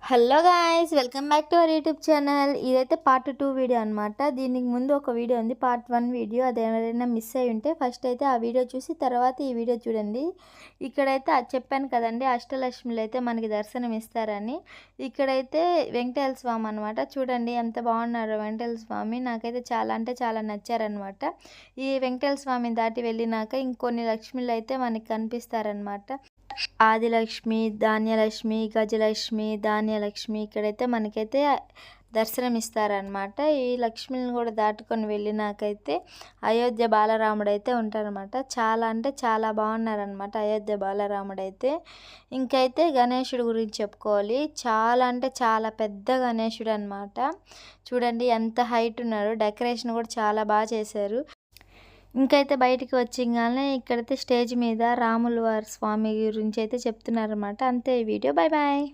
Hello guys, welcome back to our YouTube channel. ఇదైతే part 2 video అనమాట. దీనికి ముందు ఒక వీడియో ఉంది, పార్ట్ 1 వీడియో. అది ఎవరైనా మిస్ అయి ఉంటే ఫస్ట్ అయితే ఆ వీడియో చూసి తర్వాత ఈ వీడియో చూడండి. ఇక్కడైతే చెప్పాను కదండి, అష్టలక్ష్మిలు అయితే మనకి దర్శనం ఇస్తారని. ఇక్కడైతే వెంకటేశ్వర స్వామి అనమాట. చూడండి ఎంత బాగున్నారు వెంకటేశ్వర స్వామి. నాకైతే చాలా అంటే చాలా నచ్చారనమాట. ఈ వెంకటేశ్వర స్వామిని దాటి వెళ్ళినాక ఇంకొన్ని లక్ష్మిలు అయితే మనకి కనిపిస్తారనమాట. ఆదిలక్ష్మి, ధాన్యలక్ష్మి, గజలక్ష్మి, ధాన్యలక్ష్మి ఇక్కడైతే మనకైతే దర్శనం ఇస్తారనమాట. ఈ లక్ష్మిని కూడా దాటుకొని వెళ్ళినాకైతే అయోధ్య బాలరాముడు అయితే ఉంటారనమాట. చాలా అంటే చాలా బాగున్నారనమాట అయోధ్య బాలరాముడు అయితే. ఇంకైతే గణేశుడు గురించి చెప్పుకోవాలి. చాలా అంటే చాలా పెద్ద గణేశుడు అనమాట. చూడండి ఎంత హైట్ ఉన్నారు. డెకరేషన్ కూడా చాలా బాగా చేశారు. ఇంకైతే బయటికి వచ్చిగానే ఇక్కడైతే స్టేజ్ మీద రాముల వారి స్వామి గురించి అయితే చెప్తున్నారన్నమాట. అంతే ఈ వీడియో. Bye bye.